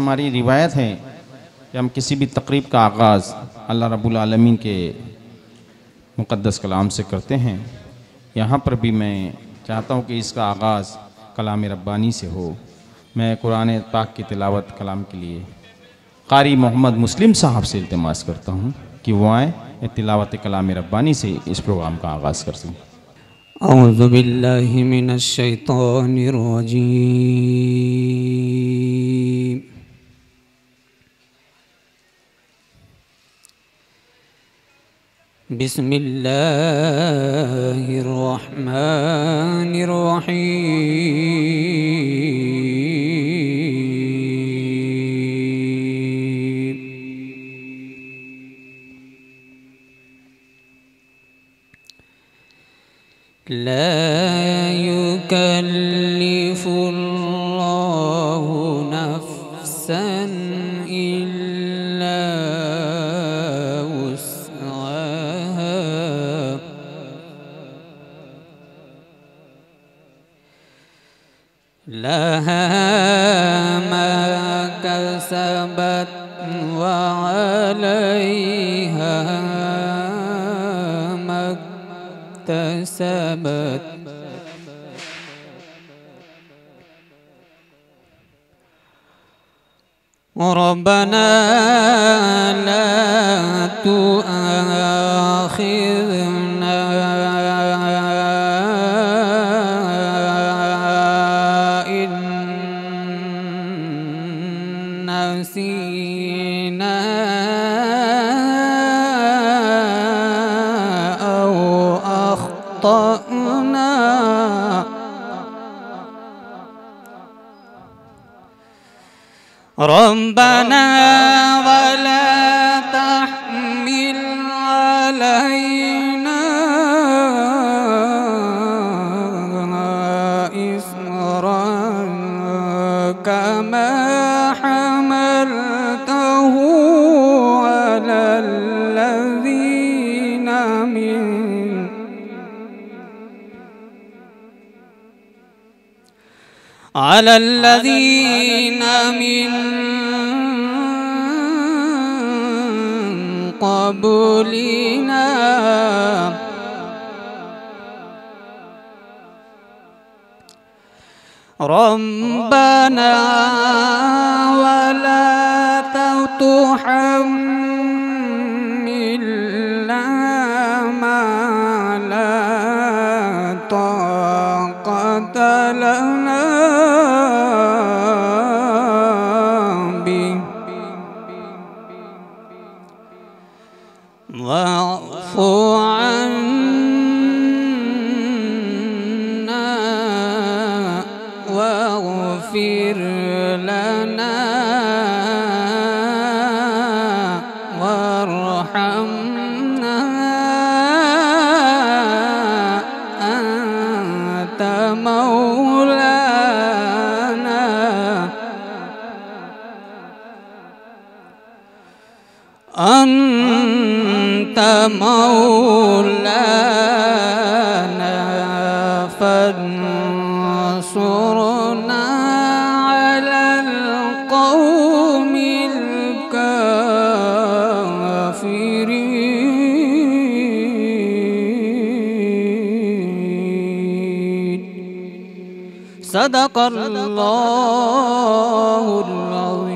हमारी रिवायत है कि हम किसी भी तकरीब का आगाज़ अल्लाह रब्बुल आलमीन के मुक़द्दस कलाम से करते हैं। यहाँ पर भी मैं चाहता हूँ कि इसका आगाज़ कलाम रब्बानी से हो। मैं कुरान पाक की तिलावत कलाम के लिए कारी मोहम्मद मुस्लिम साहब से इल्तिमास करता हूँ कि वो आए तिलावत कलाम रब्बानी से इस प्रोग्राम का आगाज़ कर सकें। औज़ु बिल्लाहि मिनश शैतानिर रजीम। बिस्मिल्लाहिर रहमानिर रहीम। ला युकल्लिफुल्लाहु नफ्सन इल्ला वुस्अहा लहा मा कसबत व अलैहा मक्तसबत। रब्बना ला तुआखिज़ना इन नसीना औ अख़्तअना। रब्बना वला तहमिल अलैना इस्रन कमा हमलतहु على الذين من قبلنا ربنا ولا تحملنا ما لا طاقة لنا به واعف عنا واغفر لنا وارحمنا أنت مولانا أنت مولانا فانصرنا على القوم الكافرين. صدق الله العظيم.